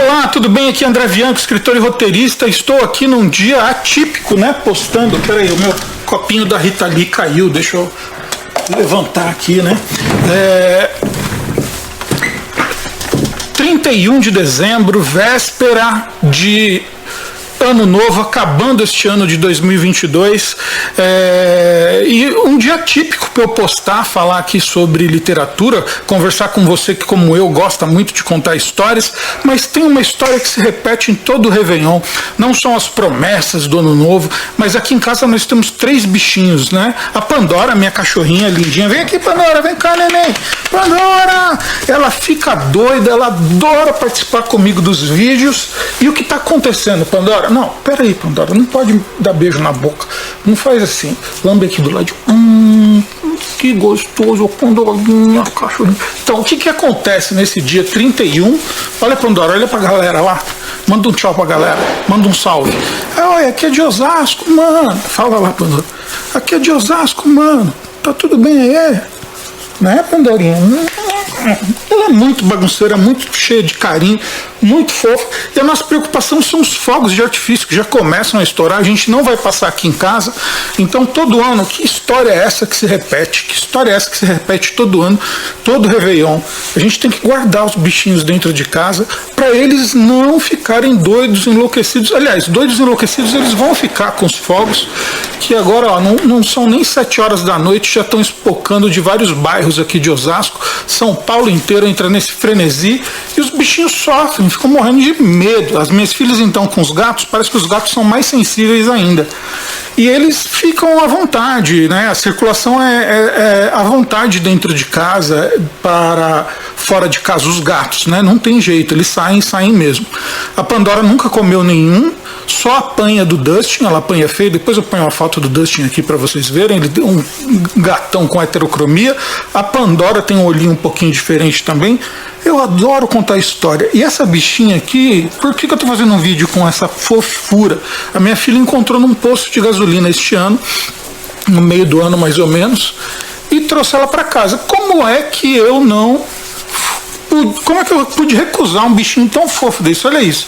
Olá, tudo bem? Aqui é André Bianco, escritor e roteirista. Estou aqui num dia atípico, né? Postando. Peraí, o meu copinho da Rita Lee caiu. Deixa eu levantar aqui, né? 31 de dezembro, véspera de Ano Novo, acabando este ano de 2022, e um dia típico para eu postar, falar aqui sobre literatura, conversar com você que, como eu, gosta muito de contar histórias, mas tem uma história que se repete em todo o Réveillon. Não são as promessas do Ano Novo, mas aqui em casa nós temos 3 bichinhos, né? A Pandora, minha cachorrinha lindinha, vem aqui, Pandora, vem cá, neném, Pandora! Ela fica doida, ela adora participar comigo dos vídeos. E o que está acontecendo, Pandora? Não, peraí, Pandora, não pode dar beijo na boca. Não faz assim. Lambe aqui do lado. Que gostoso, Pandorinha, cachorrinho. Então, o que acontece nesse dia 31? Olha, Pandora, olha pra galera lá. Manda um tchau pra galera. Manda um salve. Olha, aqui é de Osasco, mano. Fala lá, Pandora. Aqui é de Osasco, mano. Tá tudo bem aí? Né, Pandorinha? Ela é muito bagunceira, muito cheia de carinho, muito fofa. E a nossa preocupação são os fogos de artifício que já começam a estourar. A gente não vai passar aqui em casa. Então, todo ano, que história é essa que se repete? Que história é essa que se repete todo ano, todo Réveillon? A gente tem que guardar os bichinhos dentro de casa para eles não ficarem doidos, enlouquecidos. Aliás, doidos enlouquecidos eles vão ficar com os fogos, que agora ó, não são nem 7 horas da noite, já estão espocando de vários bairros aqui de Osasco. São Paulo inteiro entra nesse frenesi e os bichinhos sofrem, ficam morrendo de medo. As minhas filhas, então, com os gatos, parece que os gatos são mais sensíveis ainda. E eles ficam à vontade, né? A circulação é à vontade dentro de casa, para fora de casa os gatos, né? Não tem jeito, eles saem mesmo. A Pandora nunca comeu nenhum, só apanha do Dustin, ela apanha feio. Depois eu ponho uma foto do Dustin aqui para vocês verem. Ele tem um gatão com heterocromia. A Pandora tem um olhinho um pouquinho diferente também. Eu adoro contar história. E essa bichinha aqui, por que eu estou fazendo um vídeo com essa fofura? A minha filha encontrou num posto de gasolina este ano, no meio do ano mais ou menos, e trouxe ela para casa. Como é que eu pude recusar um bichinho tão fofo desse? Olha isso.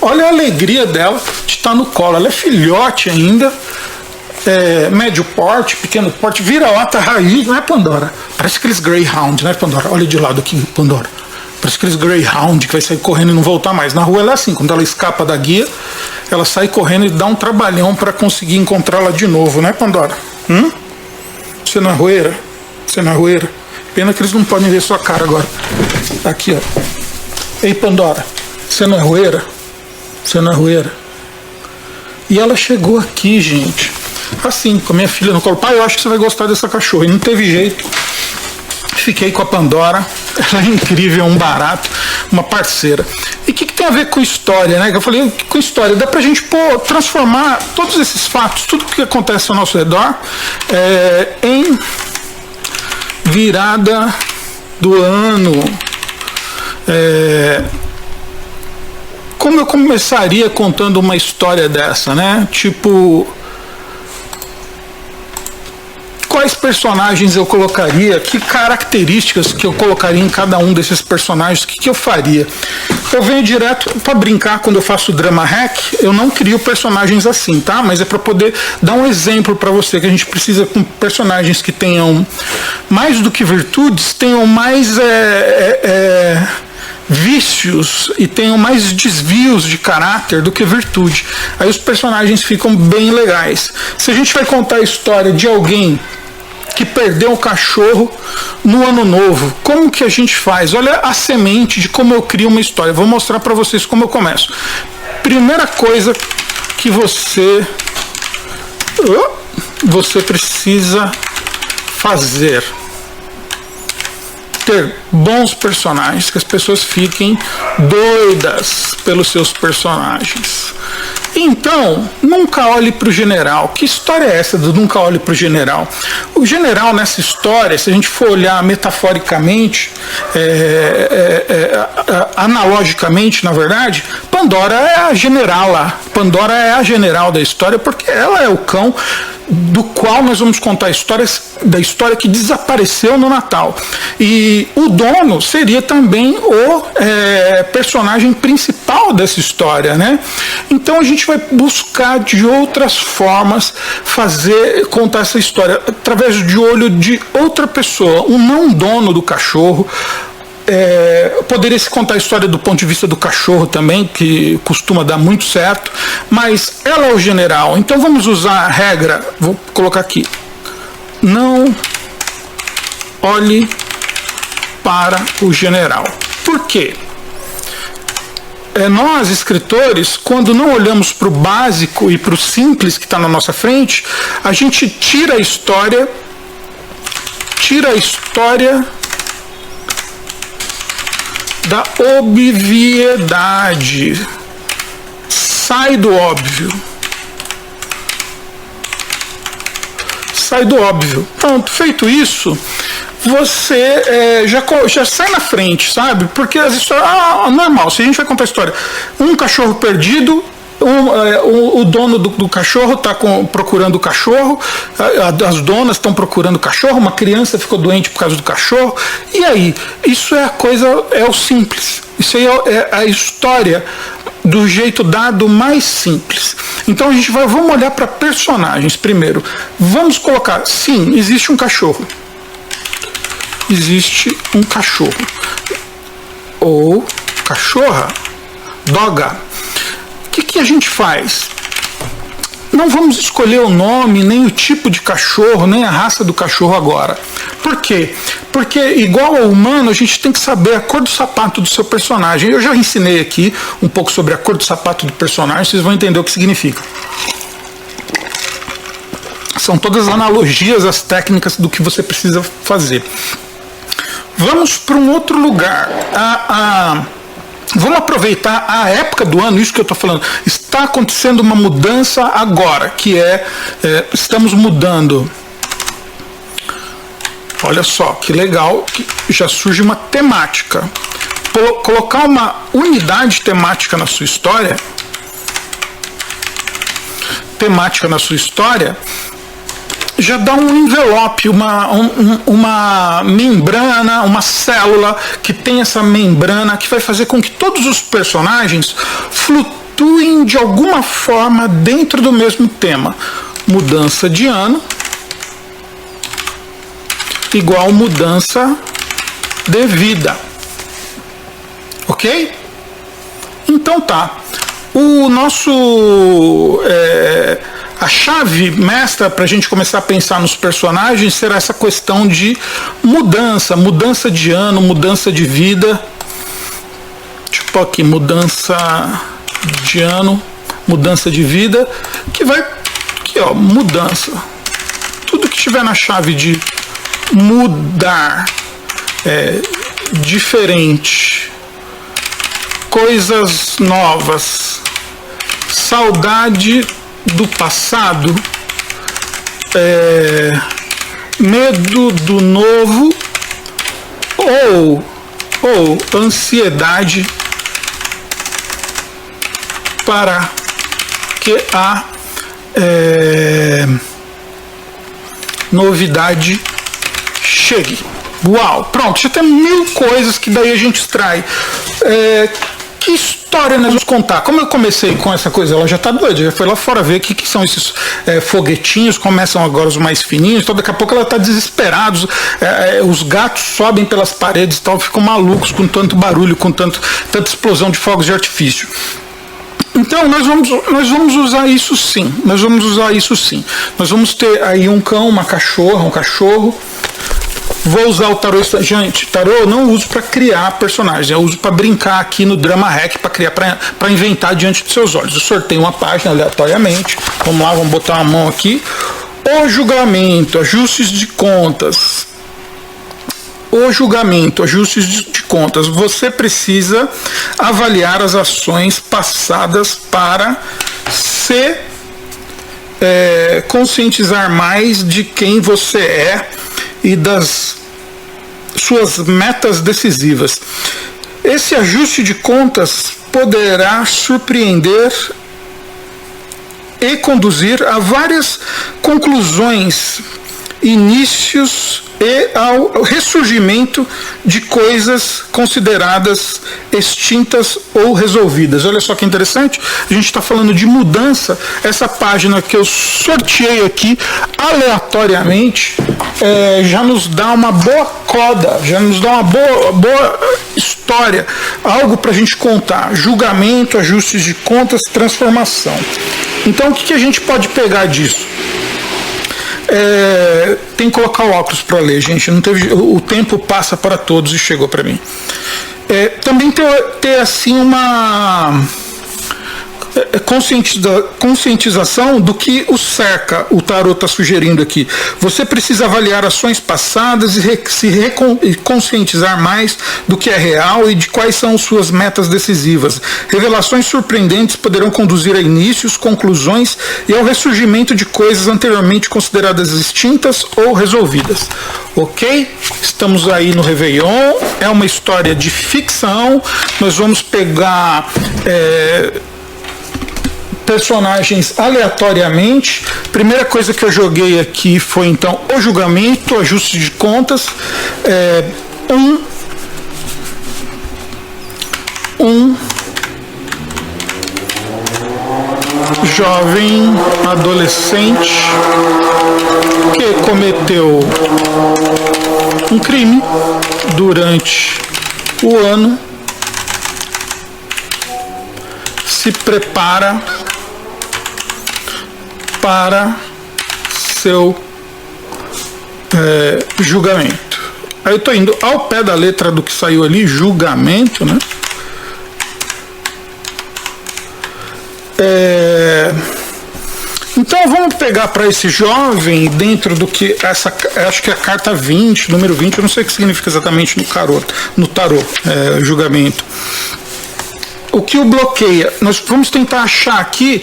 Olha a alegria dela de estar no colo. Ela é filhote ainda, médio porte, pequeno porte, vira-lata raiz, não é, Pandora? Parece aqueles Greyhound, né, Pandora? Olha de lado aqui, Pandora. Parece aqueles Greyhound que vai sair correndo e não voltar mais. Na rua ela é assim, quando ela escapa da guia, ela sai correndo e dá um trabalhão para conseguir encontrá-la de novo, né, Pandora? Você não é roeira? Você não é roeira? Pena que eles não podem ver sua cara agora. Aqui, ó. Ei, Pandora, você não é roeira? Você não é roeira? E ela chegou aqui, gente, assim, com a minha filha no colo. Pai, eu acho que você vai gostar dessa cachorra. E não teve jeito. Fiquei com a Pandora. Ela é incrível, um barato, uma parceira. E o que tem a ver com história, né? Eu falei, com história, dá pra gente transformar todos esses fatos, tudo que acontece ao nosso redor, em virada do ano. Como eu começaria contando uma história dessa, né? Tipo, quais personagens eu colocaria, que características que eu colocaria em cada um desses personagens, o que eu faria? Eu venho direto para brincar quando eu faço drama hack, eu não crio personagens assim, tá? Mas é para poder dar um exemplo para você, que a gente precisa com personagens que tenham mais do que virtudes, tenham mais vícios e tenham mais desvios de caráter do que virtude. Aí os personagens ficam bem legais. Se a gente vai contar a história de alguém que perdeu um cachorro no Ano Novo, como que a gente faz? Olha a semente de como eu crio uma história. Vou mostrar para vocês como eu começo. Primeira coisa que você precisa fazer: ter bons personagens, que as pessoas fiquem doidas pelos seus personagens. Então, nunca olhe para o general. Que história é essa do nunca olhe para o general? O general nessa história, se a gente for olhar metaforicamente, analogicamente, na verdade, Pandora é a generala. Pandora é a general da história, porque ela é o cão do qual nós vamos contar da história que desapareceu no Natal. E o dono seria também o personagem principal dessa história, né? Então a gente vai buscar de outras formas contar essa história através de olho de outra pessoa, um não dono do cachorro. Poderia se contar a história do ponto de vista do cachorro também, que costuma dar muito certo, mas ela é o general. Então vamos usar a regra, vou colocar aqui: não olhe para o general. Por quê? Nós, escritores, quando não olhamos para o básico e para o simples que está na nossa frente, a gente tira a história da obviedade, sai do óbvio. Pronto, feito isso, você já sai na frente, sabe? Porque as histórias, normal, se a gente vai contar a história, um cachorro perdido, o dono do cachorro está procurando o cachorro, as donas estão procurando o cachorro, uma criança ficou doente por causa do cachorro, e aí? Isso é o simples, isso aí é a história do jeito dado mais simples. Então vamos olhar para personagens primeiro. Vamos colocar, sim, existe um cachorro. Existe um cachorro. Ou cachorra, doga. O que a gente faz? Não vamos escolher o nome, nem o tipo de cachorro, nem a raça do cachorro agora. Por quê? Porque, igual ao humano, a gente tem que saber a cor do sapato do seu personagem. Eu já ensinei aqui um pouco sobre a cor do sapato do personagem, vocês vão entender o que significa. São todas analogias às técnicas do que você precisa fazer. Vamos para um outro lugar. Vamos aproveitar a época do ano, isso que eu estou falando. Está acontecendo uma mudança agora, que estamos mudando. Olha só, que legal, que já surge uma temática. Colocar uma unidade temática na sua história, já dá um envelope, uma membrana, uma célula que tem essa membrana que vai fazer com que todos os personagens flutuem de alguma forma dentro do mesmo tema. Mudança de ano igual mudança de vida. Ok? Então tá. A chave mestra para a gente começar a pensar nos personagens será essa questão de mudança de ano, mudança de vida. Tipo aqui, mudança de ano, mudança de vida, que vai aqui, ó, mudança. Tudo que estiver na chave de mudar, diferente, coisas novas, saudade do passado, medo do novo ou ansiedade para que a novidade chegue. Uau, pronto, já tem 1000 coisas que daí a gente extrai. Que história nós vamos contar? Como eu comecei com essa coisa, ela já está doida, já foi lá fora ver o que são esses foguetinhos, começam agora os mais fininhos, então daqui a pouco ela está desesperada, os gatos sobem pelas paredes e tal, ficam malucos com tanto barulho, com tanta explosão de fogos de artifício. Então nós vamos usar isso sim, nós vamos ter aí um cão, uma cachorra, um cachorro. Vou usar o tarô. Gente, tarô eu não uso para criar personagens, eu uso para brincar aqui no Drama Hack, para criar, para inventar diante dos seus olhos. Eu sorteio uma página aleatoriamente. Vamos lá, vamos botar uma mão aqui. O julgamento, ajustes de contas. O julgamento, ajustes de contas. Você precisa avaliar as ações passadas para se conscientizar mais de quem você é e das suas metas decisivas. Esse ajuste de contas poderá surpreender e conduzir a várias conclusões, inícios e ao ressurgimento de coisas consideradas extintas ou resolvidas. Olha só que interessante, a gente está falando de mudança. Essa página que eu sorteei aqui aleatoriamente já nos dá uma boa coda, já nos dá uma boa história, algo para a gente contar: julgamento, ajustes de contas, transformação. Então o que a gente pode pegar disso? Tem que colocar o óculos para ler, gente. Não teve, o tempo passa para todos e chegou para mim. Também ter assim uma conscientização do que o cerca. O tarot está sugerindo aqui. Você precisa avaliar ações passadas e conscientizar mais do que é real e de quais são suas metas decisivas. Revelações surpreendentes poderão conduzir a inícios, conclusões e ao ressurgimento de coisas anteriormente consideradas extintas ou resolvidas. Ok? Estamos aí no Réveillon. É uma história de ficção. Nós vamos pegar personagens aleatoriamente. Primeira coisa que eu joguei aqui foi então o julgamento, ajuste de contas. Um jovem adolescente que cometeu um crime durante o ano se prepara para seu julgamento. Aí eu estou indo ao pé da letra do que saiu ali, julgamento, né? Então vamos pegar para esse jovem, dentro do que acho que é a carta 20, número 20, eu não sei o que significa exatamente no tarot, julgamento. O que o bloqueia? Nós vamos tentar achar aqui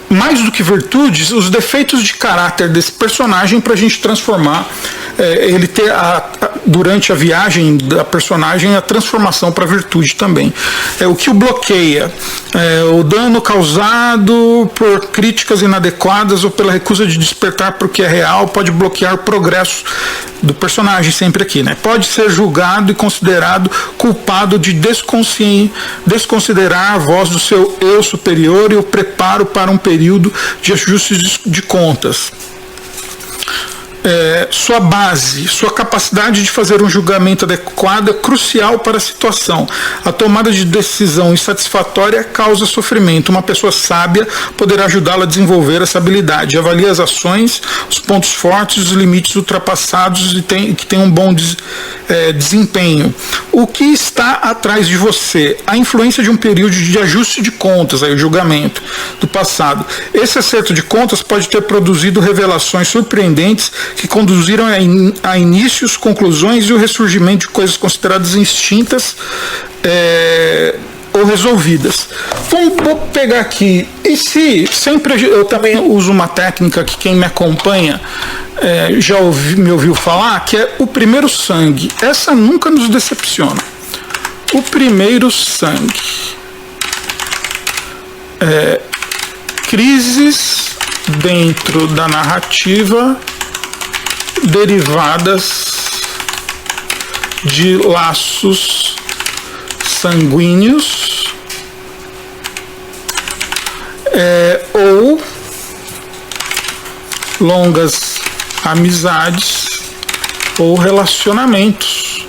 mais do que virtudes, os defeitos de caráter desse personagem para a gente transformar, ele ter durante a viagem da personagem a transformação para virtude também. O que o bloqueia? O dano causado por críticas inadequadas ou pela recusa de despertar para o que é real pode bloquear o progresso do personagem, sempre aqui, né? Pode ser julgado e considerado culpado de desconsiderar a voz do seu eu superior e o preparo para um período de ajustes de contas. Sua base, sua capacidade de fazer um julgamento adequado é crucial para a situação. A tomada de decisão insatisfatória causa sofrimento. Uma pessoa sábia poderá ajudá-la a desenvolver essa habilidade. Avalie as ações, os pontos fortes, os limites ultrapassados e que tem um bom desempenho. O que está atrás de você? A influência de um período de ajuste de contas, aí, o julgamento do passado. Esse acerto de contas pode ter produzido revelações surpreendentes que conduziram a inícios, conclusões e o ressurgimento de coisas consideradas extintas ou resolvidas. Vou pegar aqui, e se sempre eu também uso uma técnica que quem me acompanha já me ouviu falar, que é o primeiro sangue. Essa nunca nos decepciona. O primeiro sangue. Crises dentro da narrativa derivadas de laços sanguíneos ou longas amizades ou relacionamentos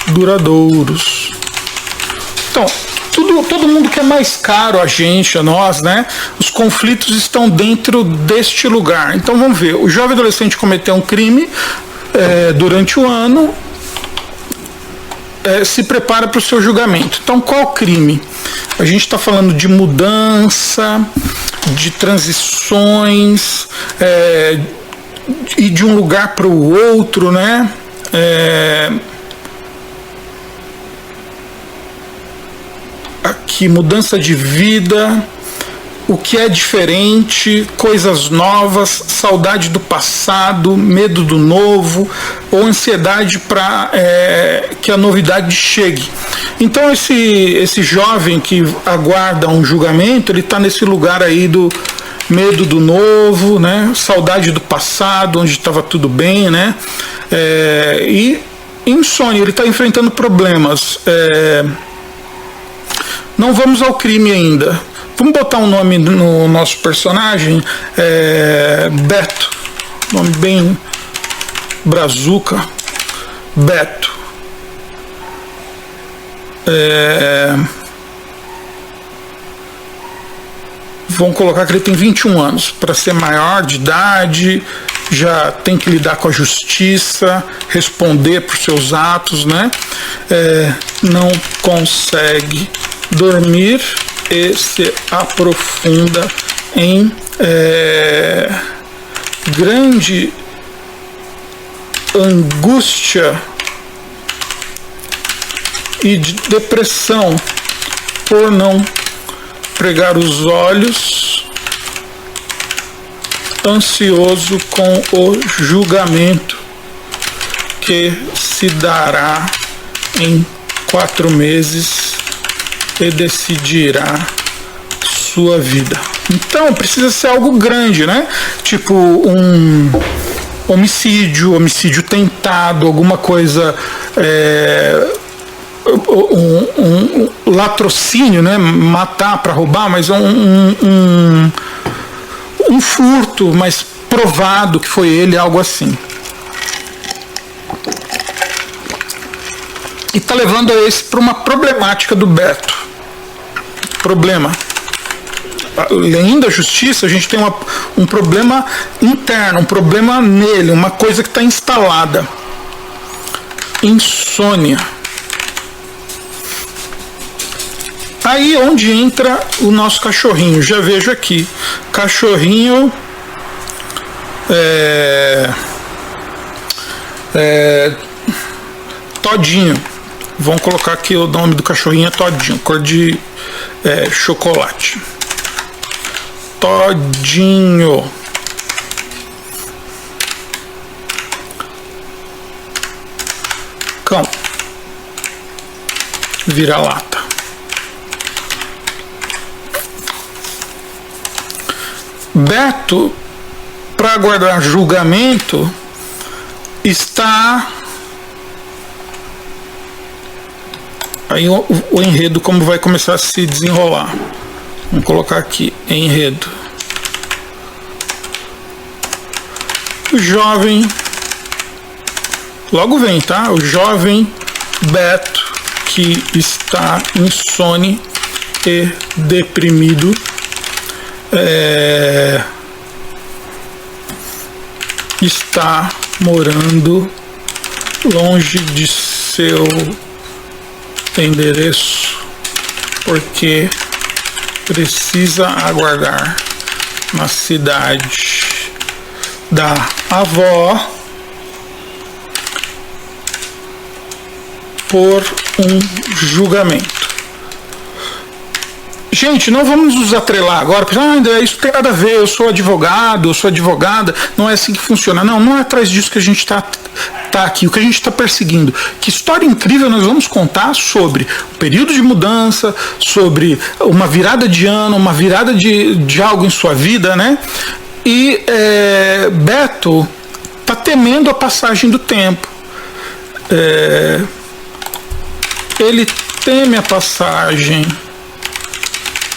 duradouros. Então, todo mundo que é mais caro a gente, a nós, né? Os conflitos estão dentro deste lugar. Então vamos ver, o jovem adolescente cometeu um crime durante o ano, se prepara para o seu julgamento. Então qual crime? A gente está falando de mudança, de transições, e de um lugar para o outro, né? Aqui, mudança de vida, o que é diferente, coisas novas, saudade do passado, medo do novo, ou ansiedade para que a novidade chegue. Então esse jovem que aguarda um julgamento, ele está nesse lugar aí do medo do novo, né? Saudade do passado, onde estava tudo bem, né? E insônia, ele está enfrentando problemas. Não vamos ao crime ainda. Vamos botar um nome no nosso personagem, Beto, nome bem brazuca, Beto. Vamos colocar que ele tem 21 anos, para ser maior de idade, já tem que lidar com a justiça, responder por seus atos, né? Não consegue dormir e se aprofunda em grande angústia e de depressão por não pregar os olhos, ansioso com o julgamento que se dará em 4 meses e decidirá sua vida. Então precisa ser algo grande, né? Tipo um homicídio tentado, alguma coisa, um latrocínio, né? Matar para roubar, mas um furto, mas provado que foi ele, algo assim. E está levando esse para uma problemática do Beto. Problema. Além da justiça, a gente tem um problema interno, um problema nele, uma coisa que está instalada. Insônia. Aí onde entra o nosso cachorrinho, já vejo aqui. Cachorrinho Todinho. Vamos colocar aqui o nome do cachorrinho é Todinho, cor de chocolate. Todinho. Cão. Vira-lata. Beto, para aguardar julgamento, está... Aí o enredo como vai começar a se desenrolar. Vamos colocar aqui, enredo. O jovem, logo vem, tá? O jovem Beto, que está insone e deprimido, está morando longe de seu endereço, porque precisa aguardar na cidade da avó por um julgamento. Gente, não vamos nos atrelar agora, porque isso tem nada a ver, eu sou advogado, eu sou advogada, não é assim que funciona. Não é atrás disso que a gente está aqui, o que a gente está perseguindo. Que história incrível nós vamos contar sobre o período de mudança, sobre uma virada de ano, uma virada de algo em sua vida, né? E Beto está temendo a passagem do tempo. Ele teme a passagem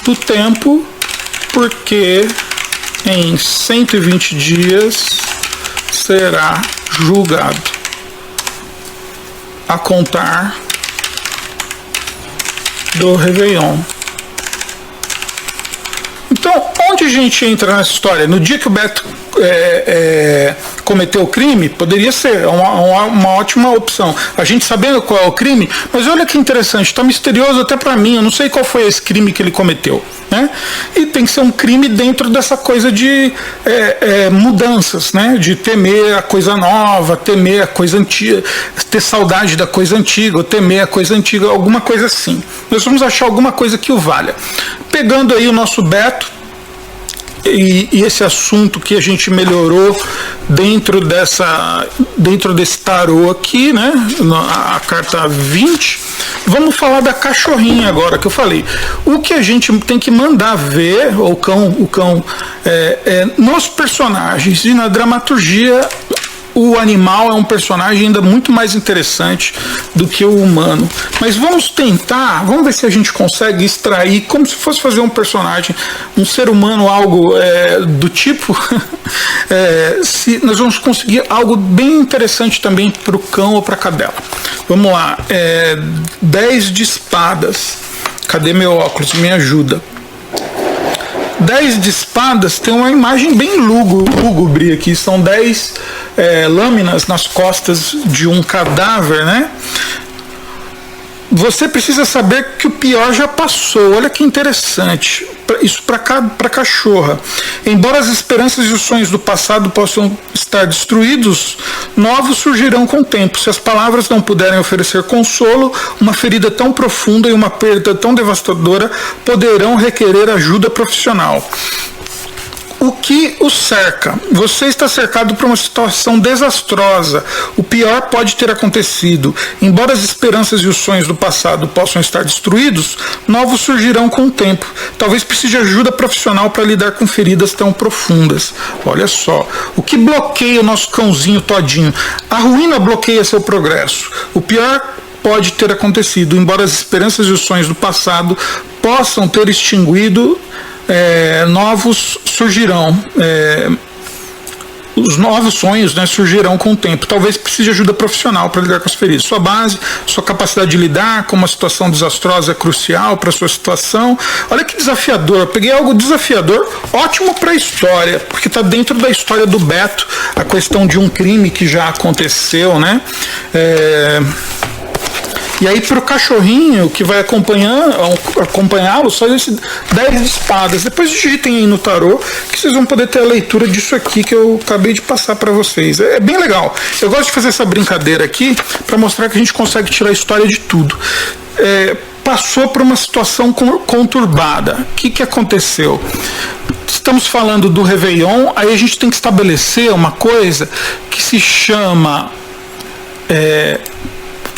do tempo porque em 120 dias será julgado, a contar do Réveillon. Então, onde a gente entra nessa história? No dia que o Beto cometeu o crime, poderia ser uma ótima opção. A gente sabendo qual é o crime, mas olha que interessante, está misterioso até para mim, eu não sei qual foi esse crime que ele cometeu, né? E tem que ser um crime dentro dessa coisa de mudanças, né? De temer a coisa nova, temer a coisa antiga, ter saudade da coisa antiga, ou temer a coisa antiga, alguma coisa assim. Nós vamos achar alguma coisa que o valha. Pegando aí o nosso Beto, e esse assunto que a gente melhorou dentro desse tarô aqui, né? A carta 20. Vamos falar da cachorrinha agora, que eu falei. O que a gente tem que mandar ver, o cão nos personagens e na dramaturgia, o animal é um personagem ainda muito mais interessante do que o humano. Mas vamos ver se a gente consegue extrair, como se fosse fazer um personagem, um ser humano, algo do tipo, se nós vamos conseguir algo bem interessante também para o cão ou para a cadela. Vamos lá, 10 de espadas. Cadê meu óculos? Me ajuda. 10 de espadas tem uma imagem bem lúgubre aqui. São 10 lâminas nas costas de um cadáver, né? Você precisa saber que o pior já passou. Olha que interessante. Isso para cachorra. Embora as esperanças e os sonhos do passado possam estar destruídos, novos surgirão com o tempo. Se as palavras não puderem oferecer consolo, uma ferida tão profunda e uma perda tão devastadora poderão requerer ajuda profissional. O que o cerca? Você está cercado por uma situação desastrosa. O pior pode ter acontecido. Embora as esperanças e os sonhos do passado possam estar destruídos, novos surgirão com o tempo. Talvez precise de ajuda profissional para lidar com feridas tão profundas. Olha só, o que bloqueia o nosso cãozinho todinho? A ruína bloqueia seu progresso. O pior pode ter acontecido. Embora as esperanças e os sonhos do passado possam ter extinguido, novos surgirão. Os novos sonhos, né, surgirão com o tempo. Talvez precise de ajuda profissional para lidar com as feridas. Sua base, sua capacidade de lidar com uma situação desastrosa é crucial para a sua situação. Olha que desafiador. Eu peguei algo desafiador, ótimo para a história, porque está dentro da história do Beto, a questão de um crime que já aconteceu, né? E aí, para o cachorrinho que vai acompanhá-lo, só esse 10 de espadas. Depois digitem aí no tarô que vocês vão poder ter a leitura disso aqui que eu acabei de passar para vocês. É bem legal. Eu gosto de fazer essa brincadeira aqui para mostrar que a gente consegue tirar a história de tudo. Passou por uma situação conturbada. O que aconteceu? Estamos falando do Réveillon, aí a gente tem que estabelecer uma coisa que se chama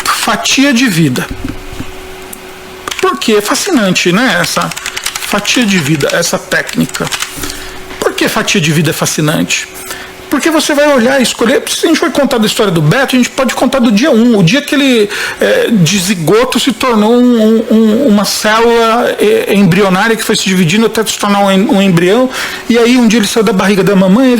fatia de vida. Porque é fascinante, né? Essa fatia de vida, essa técnica. Por que fatia de vida é fascinante? Porque você vai olhar e escolher. Se a gente for contar da história do Beto, a gente pode contar do dia 1, o dia que ele de zigoto se tornou uma célula embrionária que foi se dividindo até se tornar um embrião, e aí um dia ele saiu da barriga da mamãe,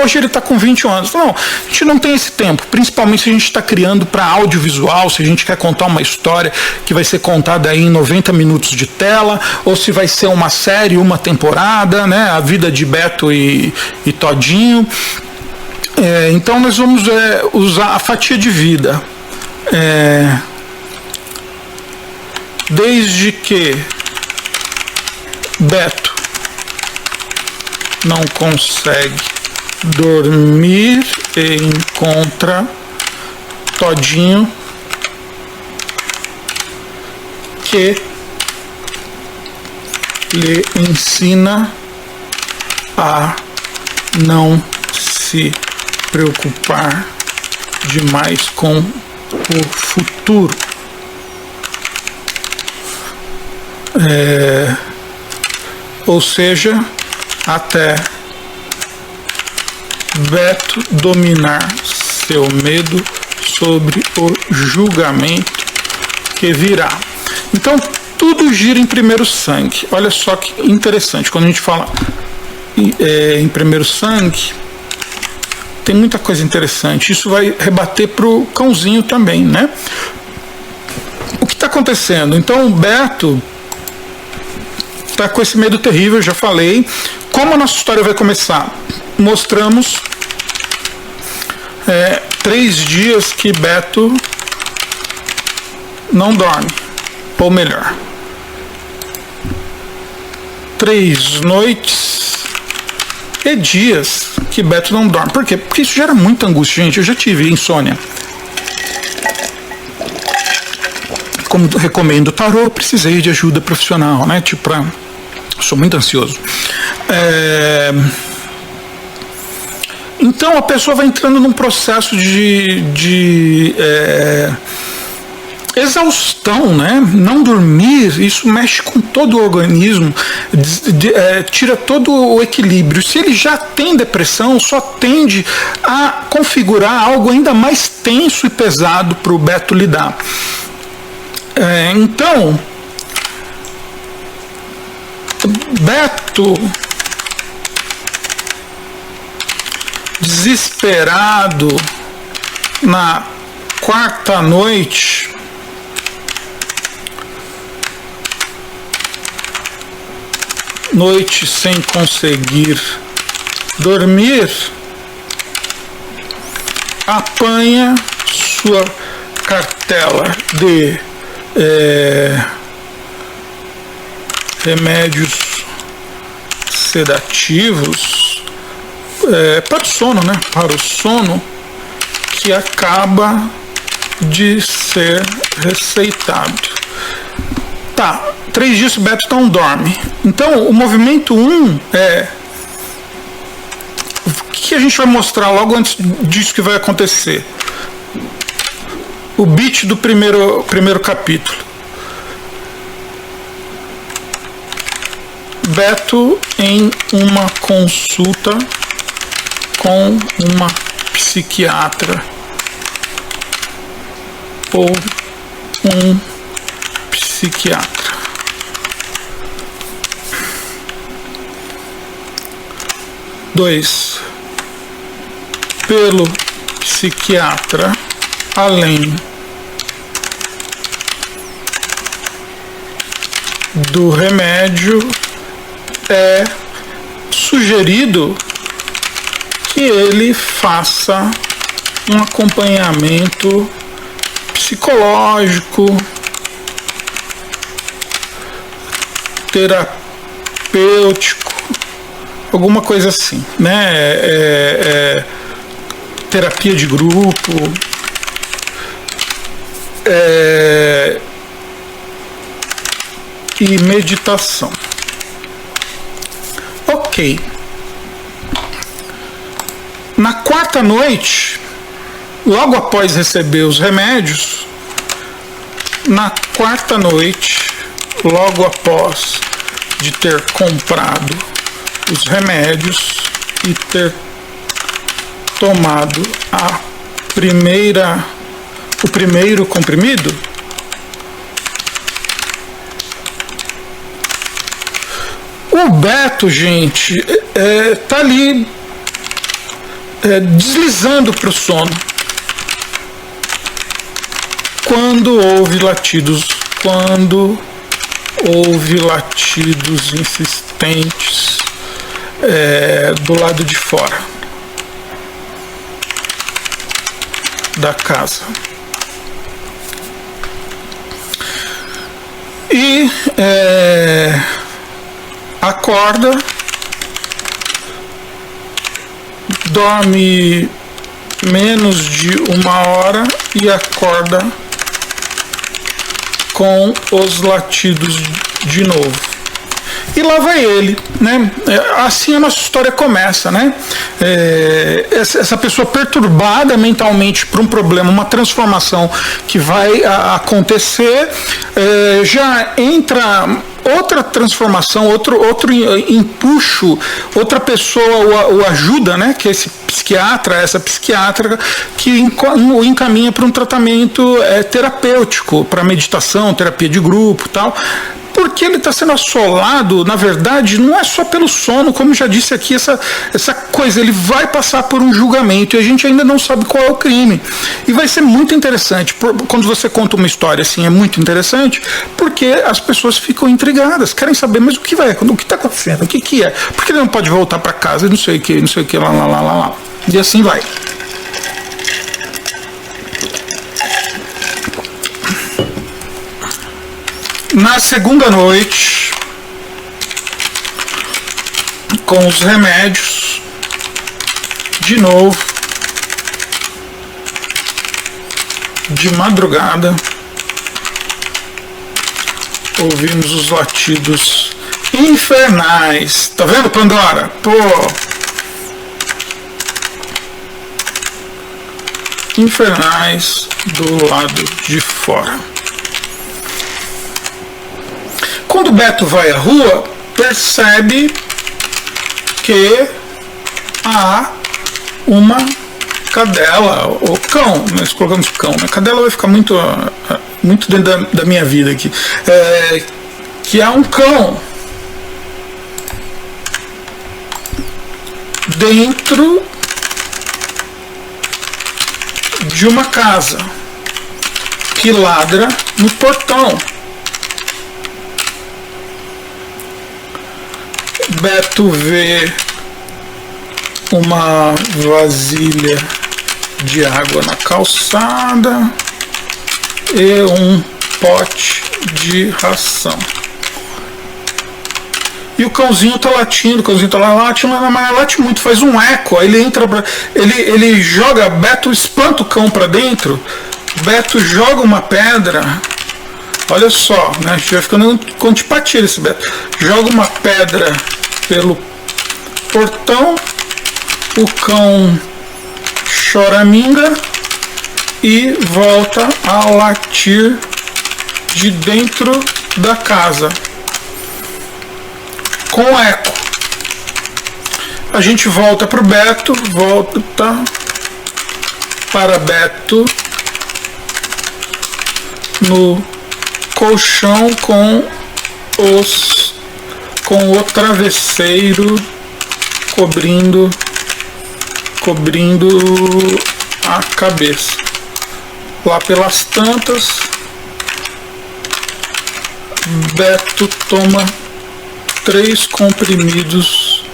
hoje ele está com 20 anos. Não, a gente não tem esse tempo, principalmente se a gente está criando para audiovisual, se a gente quer contar uma história que vai ser contada aí em 90 minutos de tela, ou se vai ser uma série, uma temporada, né? A vida de Beto e Todinho. Então nós vamos usar a fatia de vida. Desde que Beto não consegue dormir e encontra Todinho que lhe ensina a não se preocupar demais com o futuro. Ou seja, até Beto dominar seu medo sobre o julgamento que virá. Então, tudo gira em primeiro sangue. Olha só que interessante, quando a gente fala em primeiro sangue, tem muita coisa interessante. Isso vai rebater para o cãozinho também, né? O que está acontecendo? Então o Beto está com esse medo terrível, já falei. Como a nossa história vai começar? Mostramos 3 dias que Beto não dorme, ou melhor, 3 noites e dias que Beto não dorme. Por quê? Porque isso gera muita angústia, gente. Eu já tive insônia. Como recomendo o tarô, eu precisei de ajuda profissional, né? Sou muito ansioso. Então a pessoa vai entrando num processo de exaustão, né? Não dormir, isso mexe com todo o organismo, tira todo o equilíbrio. Se ele já tem depressão, só tende a configurar algo ainda mais tenso e pesado para o Beto lidar. Então, Beto, desesperado, na quarta noite, sem conseguir dormir, apanha sua cartela de remédios sedativos para o sono, né? Para o sono, que acaba de ser receitado. Tá, 3 dias o Beto não dorme. Então, o movimento 1 é... O que a gente vai mostrar logo antes disso que vai acontecer? O beat do primeiro capítulo. Beto em uma consulta com uma psiquiatra ou um psiquiatra. Dois, pelo psiquiatra, além do remédio, é sugerido que ele faça um acompanhamento psicológico, terapêutico, alguma coisa assim, né? Terapia de grupo, e meditação. Ok. Na quarta noite, logo após receber os remédios, logo após de ter comprado os remédios e ter tomado o primeiro comprimido, o Beto, gente, tá ali deslizando para o sono quando houve latidos insistentes do lado de fora da casa. E acorda, dorme menos de 1 hora e acorda com os latidos de novo. E lá vai ele, né? Assim a nossa história começa, né? Essa pessoa perturbada mentalmente por um problema, uma transformação que vai acontecer, já entra outra transformação, outro empuxo, outra pessoa o ajuda, né? Que é esse psiquiatra, essa psiquiatra que o encaminha para um tratamento terapêutico, para meditação, terapia de grupo, tal. Porque ele está sendo assolado, na verdade, não é só pelo sono, como já disse aqui, essa coisa, ele vai passar por um julgamento e a gente ainda não sabe qual é o crime. E vai ser muito interessante, quando você conta uma história assim, é muito interessante, porque as pessoas ficam intrigadas, querem saber, mas o que está acontecendo, o que é? Por que ele não pode voltar para casa, não sei o que, lá. E assim vai. Na segunda noite, com os remédios, de novo, de madrugada, ouvimos os latidos infernais. Tá vendo, Pandora? Pô. Infernais do lado de fora. Quando o Beto vai à rua, percebe que há uma cadela, ou cão, nós colocamos cão, né? Cadela vai ficar muito dentro da minha vida aqui. Que há um cão dentro de uma casa que ladra no portão. Beto vê uma vasilha de água na calçada e um pote de ração. E o cãozinho tá latindo, mas late muito, faz um eco. Aí ele entra, ele joga, Beto espanta o cão para dentro, Beto joga uma pedra. Olha só, né? A gente vai ficando com antipatia esse Beto. Joga uma pedra pelo portão, o cão choraminga e volta a latir de dentro da casa com eco. A gente volta para o Beto, para Beto no colchão com o travesseiro cobrindo a cabeça. Lá pelas tantas, Beto toma 3 comprimidos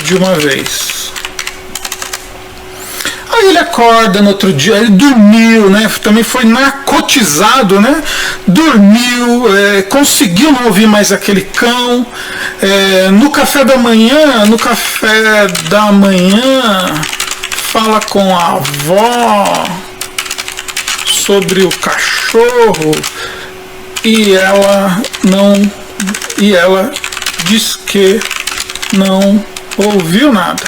de uma vez. Aí ele acorda no outro dia, ele dormiu, né? Também foi narcotizado, né? Dormiu, conseguiu não ouvir mais aquele cão. No café da manhã, fala com a avó sobre o cachorro e ela diz que não ouviu nada.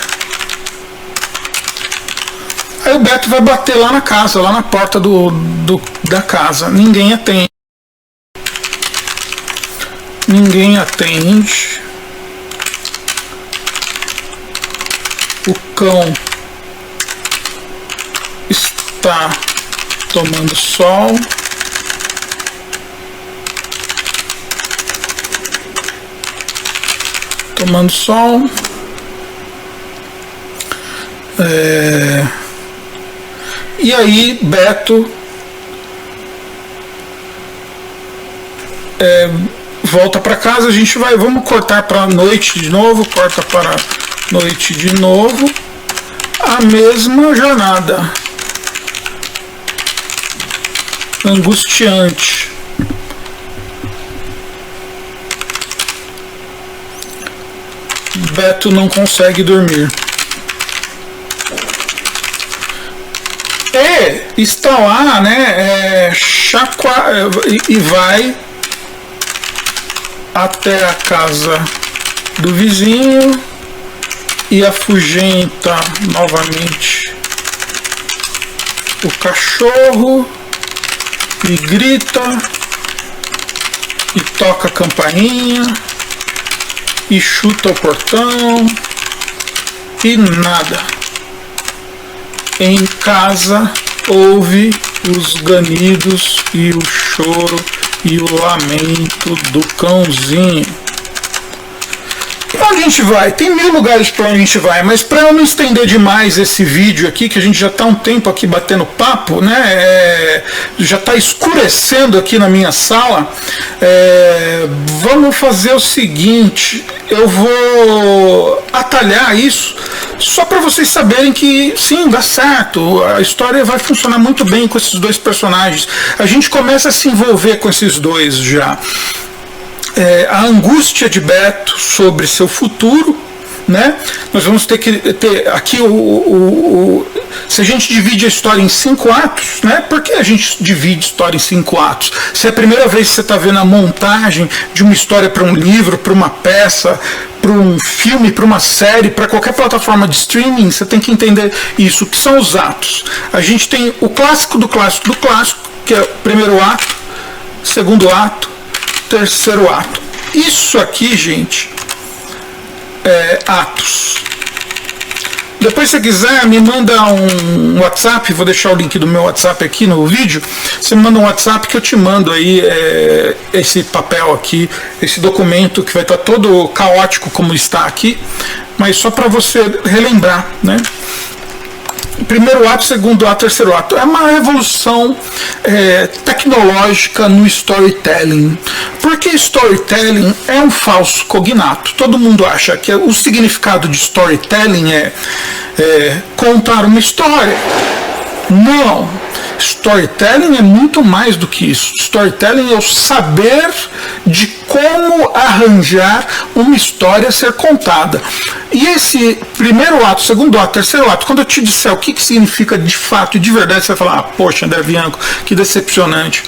Aí o Beto vai bater lá na casa, lá na porta da casa. Ninguém atende. O cão está tomando sol. E aí Beto volta para casa. Vamos cortar para noite de novo, a mesma jornada angustiante. Beto não consegue dormir. Está lá, né? E vai até a casa do vizinho e afugenta novamente o cachorro e grita e toca a campainha e chuta o portão e nada. Em casa ouve os ganidos e o choro e o lamento do cãozinho. Onde a gente vai? Tem 1000 lugares para onde a gente vai, mas para eu não estender demais esse vídeo aqui, que a gente já está um tempo aqui batendo papo, né? Já está escurecendo aqui na minha sala. Vamos fazer o seguinte: eu vou atalhar isso só para vocês saberem que sim, dá certo. A história vai funcionar muito bem com esses dois personagens. A gente começa a se envolver com esses dois já. A angústia de Beto sobre seu futuro, né? Nós vamos ter que ter aqui se a gente divide a história em 5 atos, né? Por que a gente divide história em 5 atos? Se é a primeira vez que você está vendo a montagem de uma história para um livro, para uma peça, para um filme, para uma série, para qualquer plataforma de streaming, você tem que entender isso, que são os atos. A gente tem o clássico do clássico do clássico, que é o primeiro ato, segundo ato, terceiro ato. Isso aqui, gente, é atos. Depois, se você quiser, me manda um WhatsApp, vou deixar o link do meu WhatsApp aqui no vídeo. Você me manda um WhatsApp que eu te mando aí esse papel aqui, esse documento que vai estar todo caótico como está aqui, mas só para você relembrar, né? Primeiro ato, segundo ato, terceiro ato. É uma revolução tecnológica no storytelling. Porque storytelling é um falso cognato. Todo mundo acha que o significado de storytelling é contar uma história. Não. Storytelling é muito mais do que isso. Storytelling é o saber de como arranjar uma história a ser contada. E esse primeiro ato, segundo ato, terceiro ato, quando eu te disser o que significa de fato e de verdade, você vai falar, poxa, André Bianco, que decepcionante.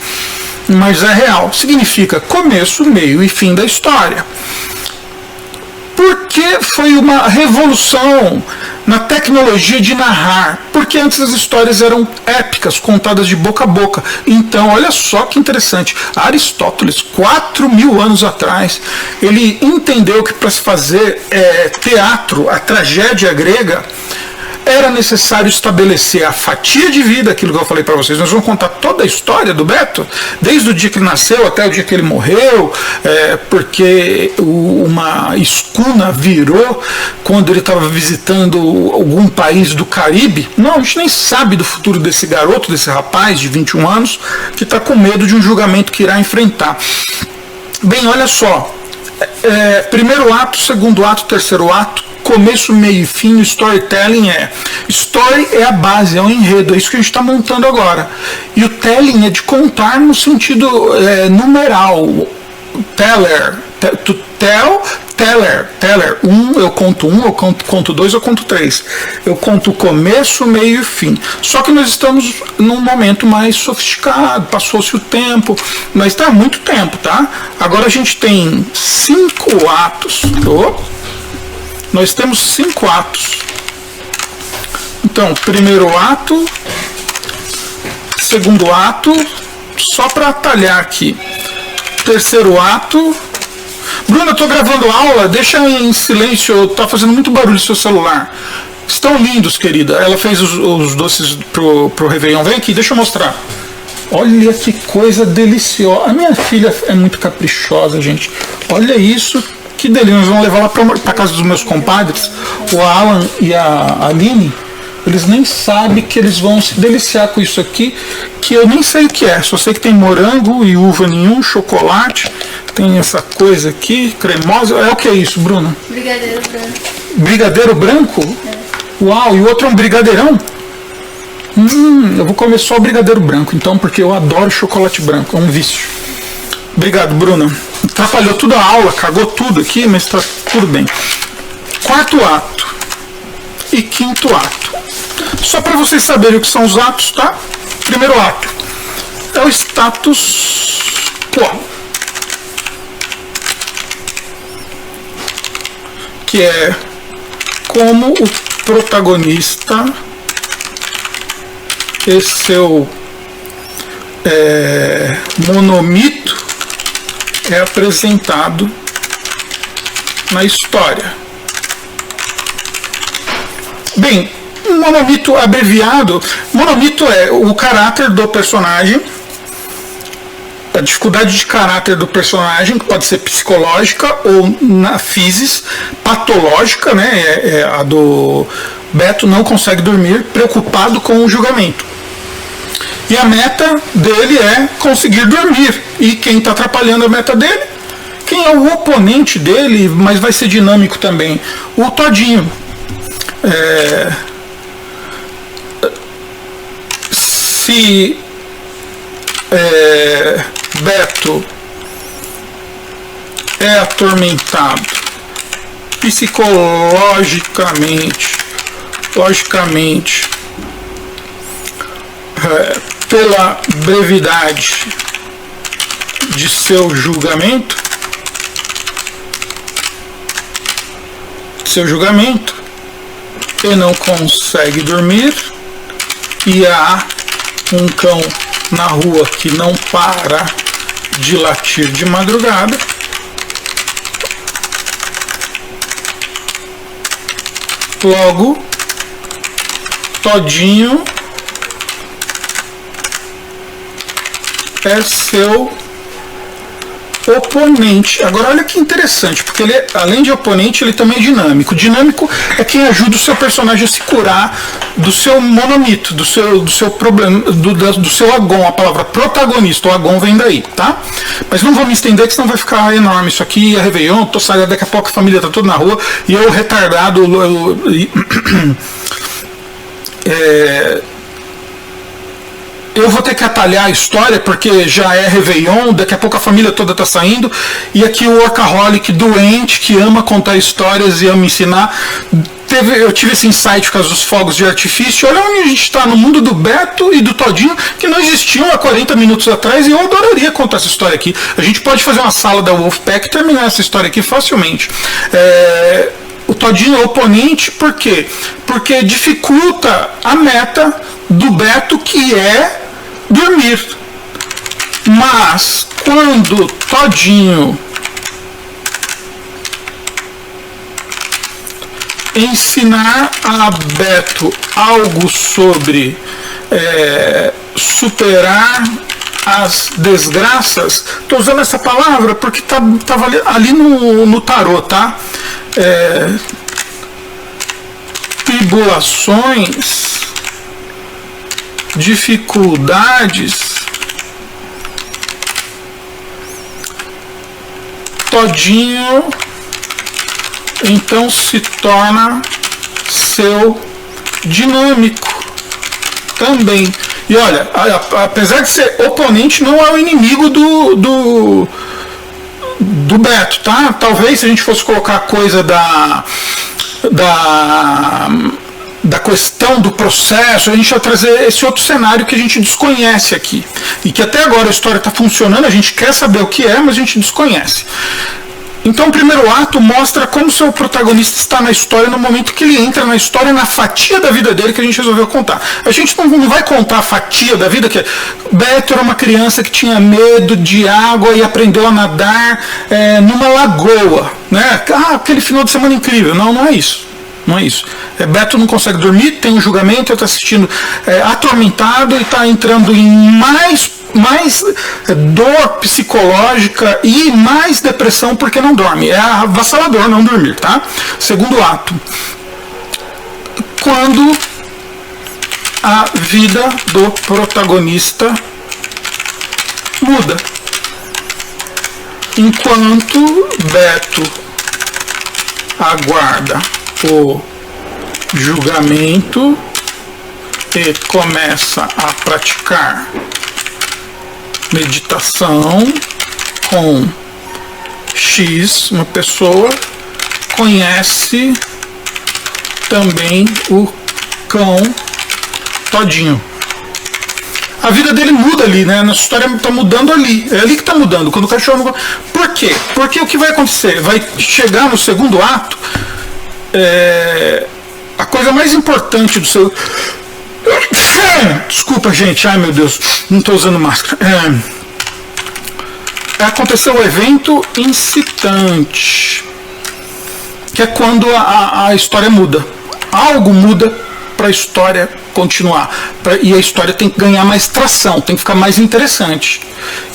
Mas é real. Significa começo, meio e fim da história. Porque foi uma revolução na tecnologia de narrar, porque antes as histórias eram épicas, contadas de boca a boca. Então, olha só que interessante, Aristóteles, 4.000 anos atrás, ele entendeu que para se fazer teatro, a tragédia grega, era necessário estabelecer a fatia de vida, aquilo que eu falei para vocês. Nós vamos contar toda a história do Beto, desde o dia que ele nasceu até o dia que ele morreu, porque uma escuna virou quando ele estava visitando algum país do Caribe. Não, a gente nem sabe do futuro desse garoto, desse rapaz de 21 anos, que está com medo de um julgamento que irá enfrentar. Bem, olha só, primeiro ato, segundo ato, terceiro ato, começo, meio e fim. O storytelling story é a base, é o enredo, é isso que a gente está montando agora. E o telling é de contar no sentido numeral. Teller, to tell, teller. Eu conto eu conto 2, eu conto 3. Eu conto o começo, meio e fim. Só que nós estamos num momento mais sofisticado, passou-se o tempo, mas está há muito tempo, tá? Agora a gente tem 5 atos. Nós temos 5 atos. Então, primeiro ato, segundo ato, só para atalhar aqui. Terceiro ato. Bruna, eu estou gravando aula, deixa em silêncio, tá fazendo muito barulho no seu celular. Estão lindos, querida. Ela fez os doces pro Réveillon. Vem aqui, deixa eu mostrar. Olha que coisa deliciosa. A minha filha é muito caprichosa, gente. Olha isso. Que delícia, nós vamos levar lá para casa dos meus compadres, o Alan e a Aline. Eles nem sabem que eles vão se deliciar com isso aqui, que eu nem sei o que é, só sei que tem morango e uva nenhum, chocolate, tem essa coisa aqui, cremosa. O que é isso, Bruna? Brigadeiro branco. Brigadeiro branco? Uau, e o outro é um brigadeirão? Eu vou comer só o brigadeiro branco, então, porque eu adoro chocolate branco, é um vício. Obrigado, Bruna. Atrapalhou toda a aula, cagou tudo aqui, mas está tudo bem. Quarto ato e quinto ato. Só para vocês saberem o que são os atos, tá? Primeiro ato é o status quo, que é como o protagonista e seu monomito é apresentado na história. Bem, um monomito abreviado, monomito é o caráter do personagem, a dificuldade de caráter do personagem, que pode ser psicológica ou na physis, patológica, né? A do Beto não consegue dormir, preocupado com o julgamento. E a meta dele é conseguir dormir. E quem está atrapalhando a meta dele? Quem é o oponente dele, mas vai ser dinâmico também? O Todinho. Se Beto é atormentado psicologicamente, logicamente, pela brevidade de seu julgamento, e não consegue dormir, e há um cão na rua que não para de latir de madrugada. Logo, Todinho é seu oponente. Agora olha que interessante, porque ele, além de oponente, ele também é dinâmico. Dinâmico é quem ajuda o seu personagem a se curar do seu monomito, do seu problema, do seu agon. A palavra protagonista, o agon vem daí, tá? Mas não vou me estender, que senão vai ficar enorme isso aqui. É Réveillon, tô saindo, daqui a pouco a família tá toda na rua e eu retardado. Eu vou ter que atalhar a história porque já é Réveillon, daqui a pouco a família toda está saindo, e aqui o workaholic doente que ama contar histórias e ama ensinar. Eu tive esse insight por causa dos fogos de artifício. Olha onde a gente está, no mundo do Beto e do Todinho, que não existiam há 40 minutos atrás, e eu adoraria contar essa história aqui. A gente pode fazer uma sala da Wolfpack e terminar essa história aqui facilmente. O Todinho é oponente, por quê? Porque dificulta a meta do Beto, que é dormir. Mas quando Todinho ensinar a Beto algo sobre superar as desgraças, estou usando essa palavra porque estava ali no tarô, tá? Tribulações, dificuldades, Todinho então se torna seu dinâmico também. E olha, apesar de ser oponente, não é o inimigo do Beto, tá? Talvez se a gente fosse colocar a coisa da questão do processo, a gente vai trazer esse outro cenário que a gente desconhece aqui. E que até agora a história está funcionando, a gente quer saber o que é, mas a gente desconhece. Então o primeiro ato mostra como seu protagonista está na história no momento que ele entra na história, na fatia da vida dele que a gente resolveu contar. A gente não vai contar a fatia da vida, que Beto era uma criança que tinha medo de água e aprendeu a nadar numa lagoa, né? Aquele final de semana incrível. Não é isso. Não é isso. Beto não consegue dormir, tem um julgamento, está assistindo atormentado e está entrando em mais dor psicológica e mais depressão porque não dorme. É avassalador não dormir, tá? Segundo ato. Quando a vida do protagonista muda. Enquanto Beto aguarda o julgamento e começa a praticar meditação com X, uma pessoa conhece também o cão Todinho. A vida dele muda ali, né? Nossa história está mudando ali. É ali que está mudando. Quando o cachorro... Por quê? Porque o que vai acontecer? Vai chegar no segundo ato, a coisa mais importante do seu... Desculpa, gente. Ai, meu Deus. Não estou usando máscara. Aconteceu o evento incitante, que é quando a história muda. Algo muda para a história continuar. E a história tem que ganhar mais tração, tem que ficar mais interessante.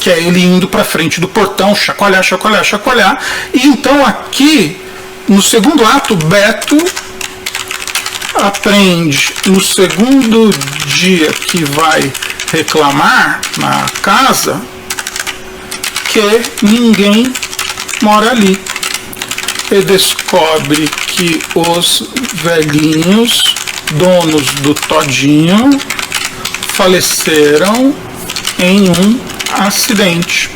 Que é ele indo para frente do portão, chacoalhar, chacoalhar, chacoalhar. E então aqui, no segundo ato, Beto aprende no segundo dia que vai reclamar na casa que ninguém mora ali. E descobre que os velhinhos donos do Todinho faleceram em um acidente.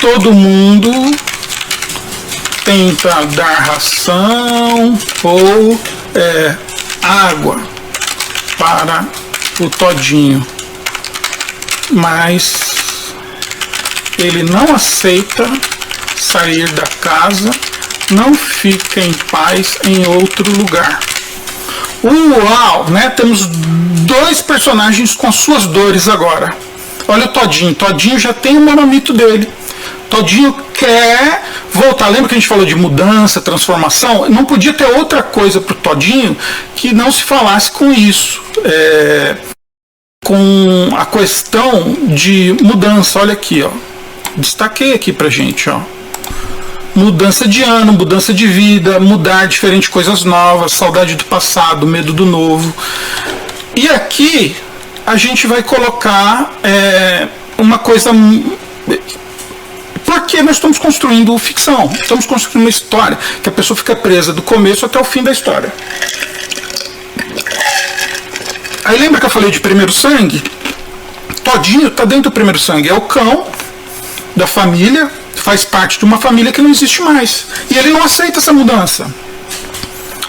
Todo mundo tenta dar ração ou água para o Todinho, mas ele não aceita sair da casa, não fica em paz em outro lugar. Uau, né? Temos dois personagens com as suas dores agora. Olha o Todinho. Todinho já tem o monolito dele. Todinho quer voltar. Lembra que a gente falou de mudança, transformação? Não podia ter outra coisa pro Todinho que não se falasse com isso. Com a questão de mudança. Olha aqui, ó. Destaquei aqui pra gente, ó. Mudança de ano, mudança de vida, mudar diferente, coisas novas, saudade do passado, medo do novo. E aqui a gente vai colocar uma coisa. Porque nós estamos construindo ficção, estamos construindo uma história, que a pessoa fica presa do começo até o fim da história. Aí lembra que eu falei de primeiro sangue? Todinho está dentro do primeiro sangue, é o cão da família, faz parte de uma família que não existe mais. E ele não aceita essa mudança.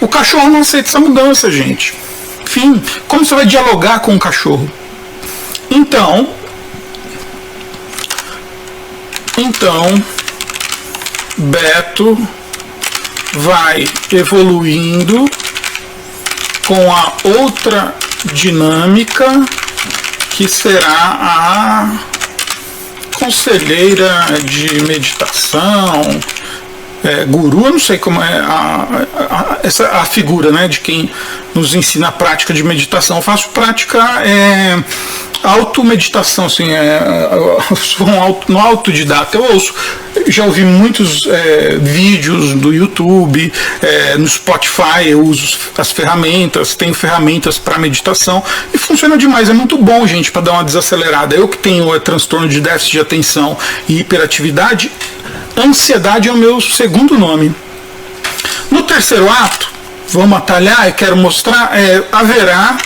O cachorro não aceita essa mudança, gente. Enfim, como você vai dialogar com o cachorro? Então, Beto vai evoluindo com a outra dinâmica, que será a conselheira de meditação, guru, eu não sei como é a figura, né, de quem nos ensina a prática de meditação. Eu faço prática automeditação, assim, sou um autodidata. Eu já ouvi muitos vídeos do YouTube, no Spotify eu uso as ferramentas, tenho ferramentas para meditação e funciona demais, é muito bom, gente, para dar uma desacelerada. Eu que tenho transtorno de déficit de atenção e hiperatividade, ansiedade é o meu segundo nome. No terceiro ato, vamos atalhar, eu quero mostrar, haverá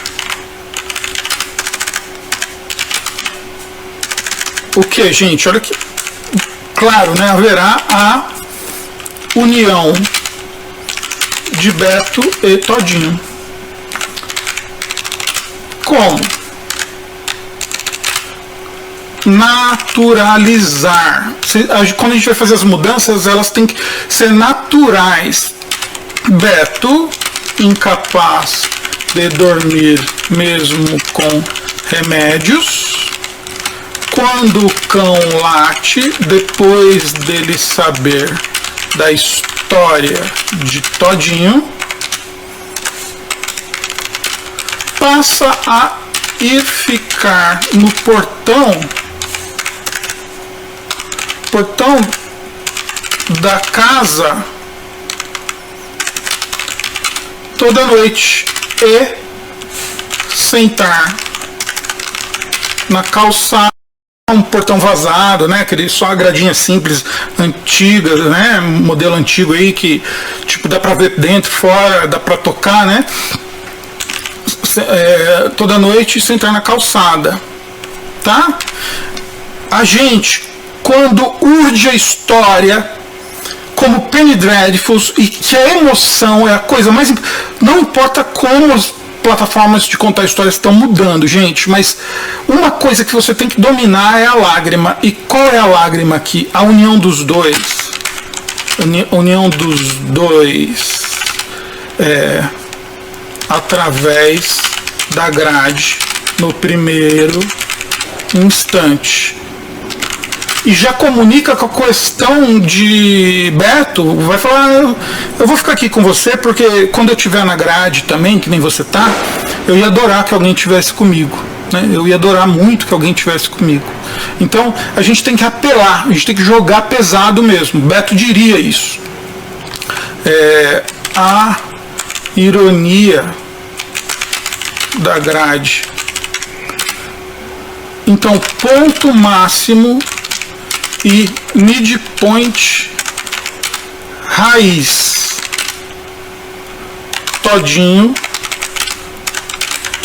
o que, gente? Olha que claro, né? Haverá a união de Beto e Todinho. Como? Naturalizar. Quando a gente vai fazer as mudanças, elas têm que ser naturais. Beto, incapaz de dormir mesmo com remédios. Quando o cão late, depois dele saber da história de Todinho, passa a ir ficar no portão da casa toda noite e sentar na calçada. Um portão vazado, né? Aquele só a gradinha simples, antiga, né? Modelo antigo aí que tipo dá pra ver dentro, fora, dá pra tocar, né? Toda noite sentar na calçada, tá? A gente, quando urge a história, como Penny Dreadful, e que a emoção é a coisa mais, não importa como as plataformas de contar histórias estão mudando, gente, mas uma coisa que você tem que dominar é a lágrima. E qual é a lágrima aqui? A união dos dois. União dos dois através da grade no primeiro instante. E já comunica com a questão de Beto, vai falar, eu vou ficar aqui com você, porque quando eu estiver na grade também, que nem você tá, eu ia adorar que alguém estivesse comigo, né? Eu ia adorar muito que alguém estivesse comigo. Então, a gente tem que apelar, a gente tem que jogar pesado mesmo. Beto diria isso. A ironia da grade. Então, ponto máximo e midpoint raiz. Todinho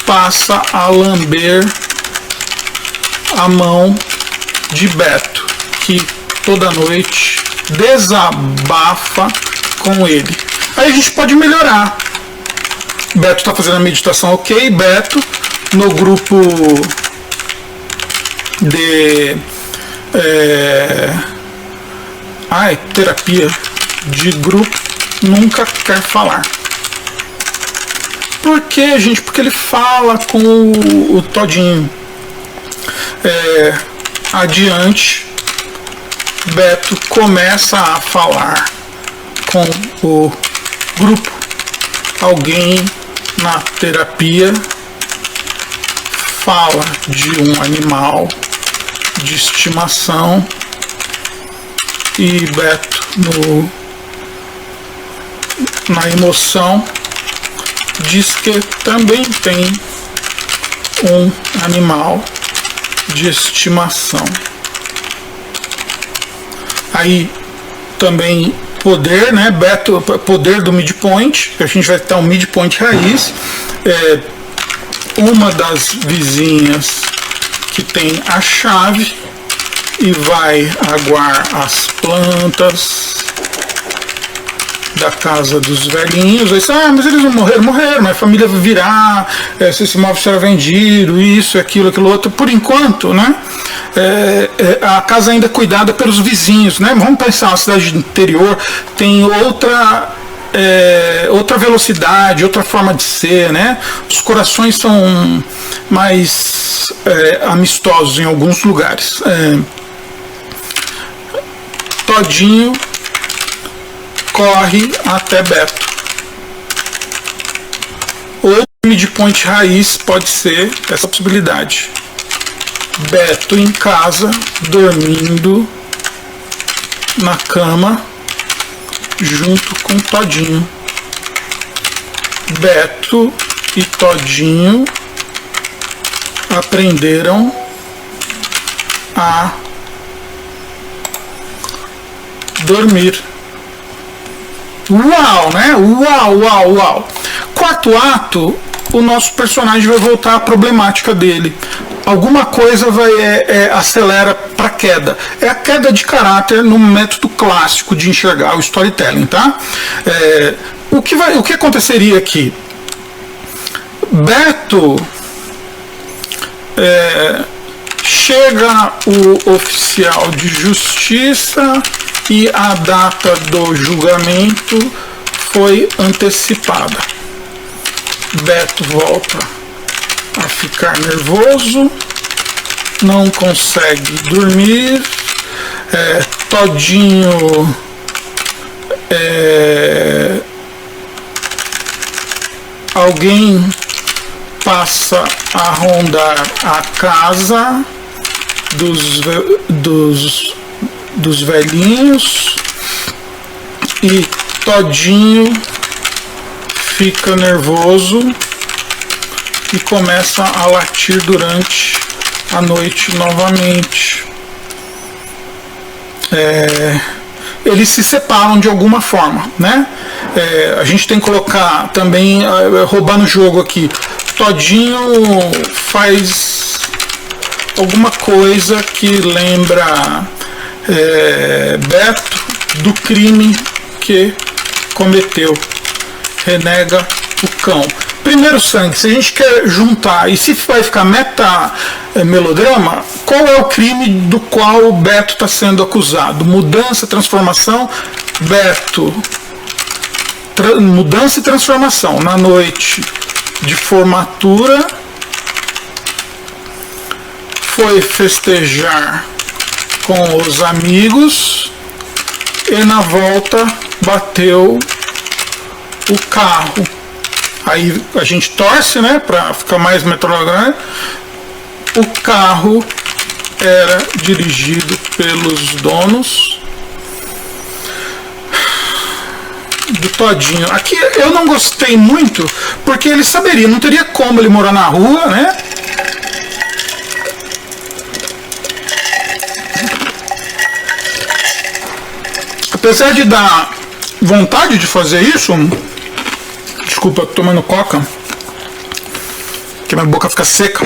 passa a lamber a mão de Beto, que toda noite desabafa com ele. Aí a gente pode melhorar. Beto está fazendo a meditação, ok. Beto, no grupo de terapia de grupo, nunca quer falar. Por quê, gente? Porque ele fala com o Todinho. Adiante, Beto começa a falar com o grupo. Alguém na terapia fala de um animal de estimação e Beto, na emoção, diz que também tem um animal de estimação. Aí também poder, né? Beto, poder do midpoint, a gente vai ter um midpoint raiz. Uma das vizinhas que tem a chave e vai aguar as plantas da casa dos velhinhos. Aí, mas eles não morreram, mas a família vai virar, se esse imóvel será vendido, isso, aquilo, outro. Por enquanto, né, a casa ainda é cuidada pelos vizinhos, né? Vamos pensar, uma cidade do interior tem outra velocidade, outra forma de ser, né? Os corações são mais amistosos em alguns lugares. Todinho corre até Beto. Ou midpoint raiz pode ser essa possibilidade. Beto em casa, dormindo na cama, junto com Todinho. Beto e Todinho aprenderam a dormir. Uau, né? Uau. Quarto ato, o nosso personagem vai voltar à problemática dele. Alguma coisa vai acelera para queda. É a queda de caráter no método clássico de enxergar o storytelling, tá? O que aconteceria aqui? Beto, chega o oficial de justiça e a data do julgamento foi antecipada. Beto volta a ficar nervoso, não consegue dormir. Todinho alguém passa a rondar a casa dos velhinhos e Todinho fica nervoso e começa a latir durante a noite novamente. Eles se separam de alguma forma, né? A gente tem que colocar também, roubar no jogo aqui. Todinho faz alguma coisa que lembra Beto do crime que cometeu. Renega o cão. Primeiro sangue, se a gente quer juntar, e se vai ficar melodrama, qual é o crime do qual o Beto está sendo acusado? Mudança, transformação, Beto. Mudança e transformação. Na noite de formatura, foi festejar com os amigos e na volta bateu o carro. Aí a gente torce, né, para ficar mais metrolográfico. O carro era dirigido pelos donos do Todinho. Aqui eu não gostei muito, porque ele saberia, não teria como ele morar na rua, né? Apesar de dar vontade de fazer isso, desculpa, tomando coca, que minha boca fica seca.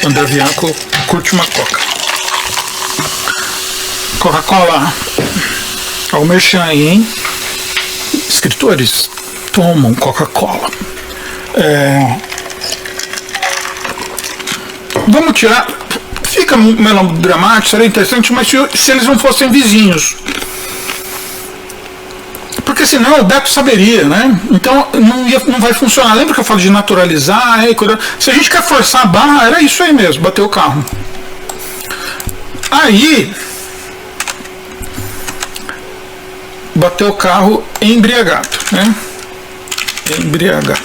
André Bianco curte uma coca. Coca-Cola, olha o merchan aí, hein? escritores tomam Coca-Cola. Vamos tirar. Fica melodramático, seria interessante, mas se eles não fossem vizinhos. Porque senão o Beto saberia, né? Então não vai funcionar. Lembra que eu falo de naturalizar? Se a gente quer forçar a barra, era isso aí mesmo, bater o carro. Aí, bateu o carro embriagado, né? Embriagado.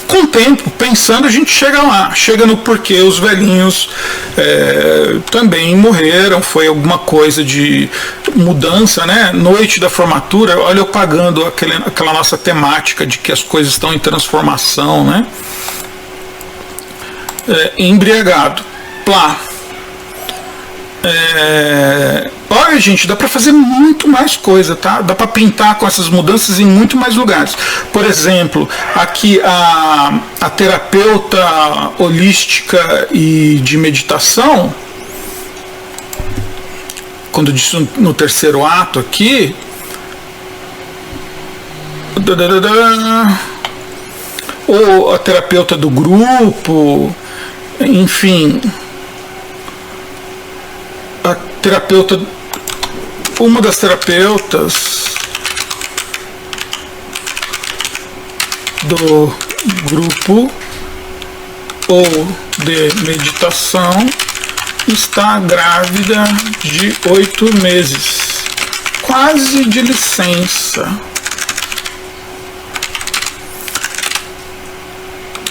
Com o tempo, pensando, a gente chega lá, chega no porquê os velhinhos também morreram, foi alguma coisa de mudança, né? Noite da formatura, olha eu pagando aquela nossa temática de que as coisas estão em transformação, né? Embriagado, plá. Olha, gente, dá para fazer muito mais coisa, tá? Dá para pintar com essas mudanças em muito mais lugares. Por exemplo, aqui a terapeuta holística e de meditação, quando disse no terceiro ato aqui, ou a terapeuta do grupo, enfim, a terapeuta, uma das terapeutas do grupo ou de meditação está grávida de 8 meses, quase de licença.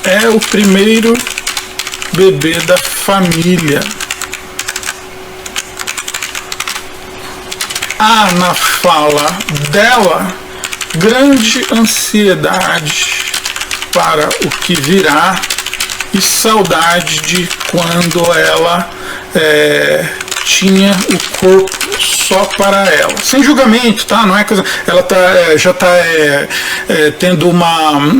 É o primeiro bebê da família. Há na fala dela grande ansiedade para o que virá e saudade de quando ela tinha o corpo só para ela. Sem julgamento, tá? Não é coisa. Ela já está tendo uma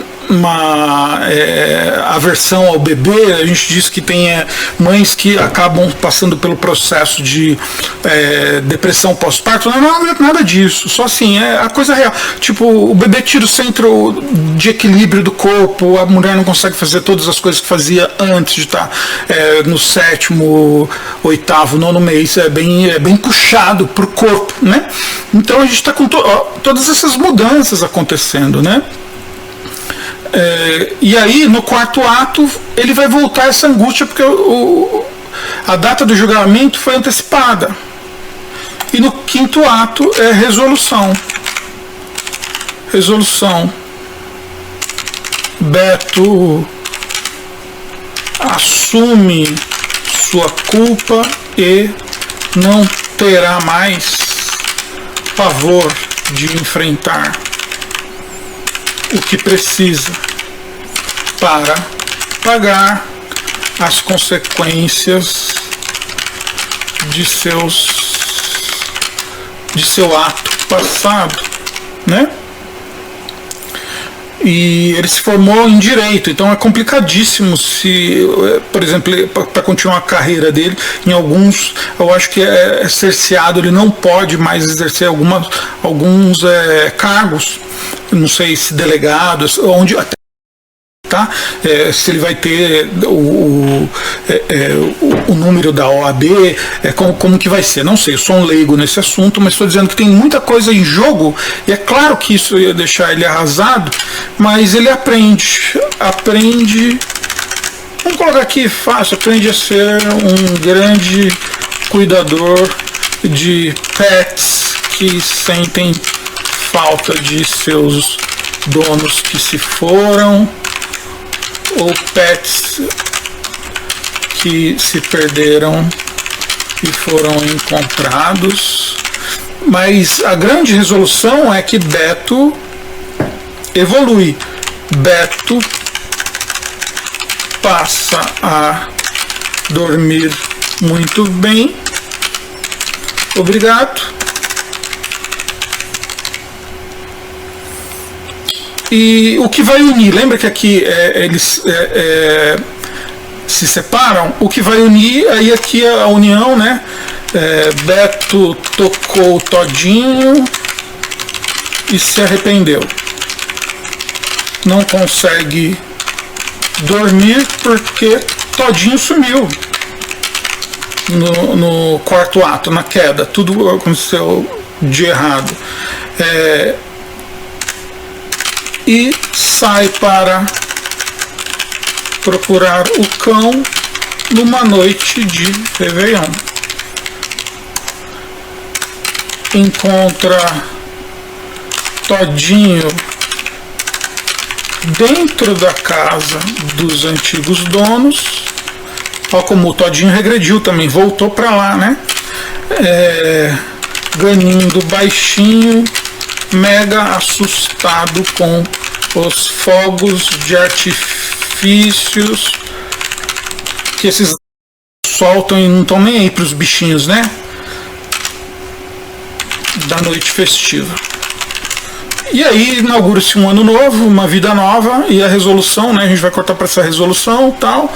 aversão ao bebê. A gente diz que tem mães que acabam passando pelo processo de depressão pós-parto. Não é nada disso, só assim, é a coisa real. Tipo, o bebê tira o centro de equilíbrio do corpo, a mulher não consegue fazer todas as coisas que fazia antes de estar no 7º, 8º, 9º mês, é bem puxado pro corpo, né? Então a gente está com todas essas mudanças acontecendo, né? E aí, no 4º ato, ele vai voltar essa angústia, porque a data do julgamento foi antecipada. E no 5º ato é resolução. Resolução. Beto assume sua culpa e não terá mais pavor de enfrentar o que precisa para pagar as consequências de seu ato passado, né? E ele se formou em direito, então é complicadíssimo se, por exemplo, para continuar a carreira dele, em alguns, eu acho que é cerceado, ele não pode mais exercer alguns cargos, não sei se delegados, onde até tá? Se ele vai ter o número da OAB, como que vai ser, não sei, eu sou um leigo nesse assunto, mas estou dizendo que tem muita coisa em jogo, e é claro que isso ia deixar ele arrasado, mas ele aprende, vamos colocar aqui fácil, aprende a ser um grande cuidador de pets que sentem falta de seus donos que se foram, ou pets que se perderam e foram encontrados. Mas a grande resolução é que Beto evolui. Beto passa a dormir muito bem. Obrigado. E o que vai unir, lembra que aqui eles se separam? O que vai unir, aí aqui a união, né? Beto tocou Todinho e se arrependeu. Não consegue dormir porque Todinho sumiu no quarto ato, na queda. Tudo aconteceu de errado. E sai para procurar o cão numa noite de Réveillon. Encontra Todinho dentro da casa dos antigos donos. Olha como o Todinho regrediu também, voltou para lá, né? Ganindo baixinho, mega assustado com os fogos de artifícios que esses soltam e não estão nem aí para os bichinhos, né? Da noite festiva. E aí inaugura-se um ano novo, uma vida nova, e a resolução, né? A gente vai cortar para essa resolução e tal.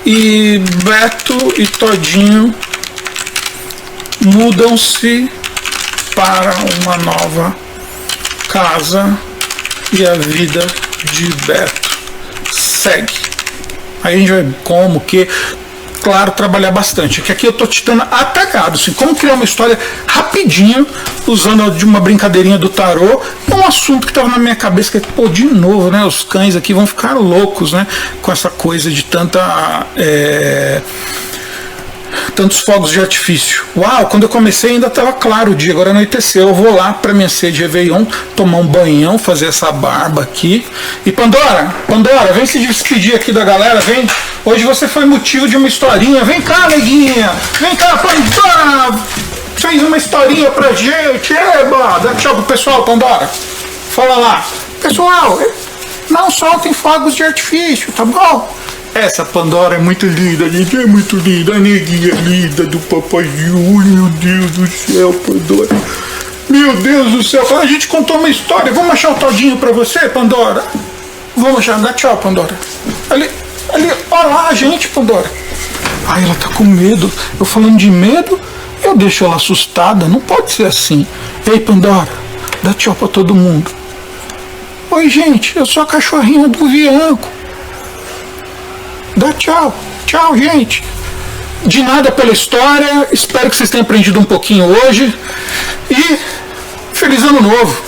E Beto e Todinho mudam-se para uma nova casa e a vida de Beto segue. Aí a gente vai como que, claro, trabalhar bastante. Que aqui eu tô te dando atacado, assim, como criar uma história rapidinho, usando de uma brincadeirinha do tarô. É um assunto que tava na minha cabeça, que pô, de novo, né? Os cães aqui vão ficar loucos, né? Com essa coisa de tantos fogos de artifício. Uau, quando eu comecei ainda estava claro o dia, agora anoiteceu. Eu vou lá para minha sede de Réveillon, tomar um banhão, fazer essa barba aqui. E Pandora, vem se despedir aqui da galera, vem. Hoje você foi motivo de uma historinha. Vem cá, neguinha. Vem cá, Pandora. Fez uma historinha pra gente. Eba, dá tchau pro pessoal, Pandora. Fala lá. Pessoal, não soltem fogos de artifício, tá bom? Essa Pandora é muito linda, gente, é muito linda. A neguinha linda do Papai Júnior, meu Deus do céu, Pandora. Meu Deus do céu, a gente contou uma história. Vamos achar o Todinho pra você, Pandora? Vamos achar, dá tchau, Pandora. Ali, olha lá a gente, Pandora. Ai, ela tá com medo. Eu falando de medo, eu deixo ela assustada. Não pode ser assim. Ei, Pandora, dá tchau pra todo mundo. Oi, gente, eu sou a cachorrinha do Vianco. Dá tchau. Tchau, gente. De nada pela história. Espero que vocês tenham aprendido um pouquinho hoje. E feliz ano novo.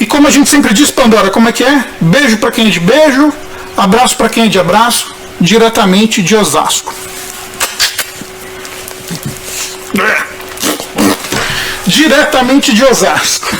E como a gente sempre diz, Pandora, como é que é? Beijo pra quem é de beijo. Abraço pra quem é de abraço. Diretamente de Osasco. Diretamente de Osasco.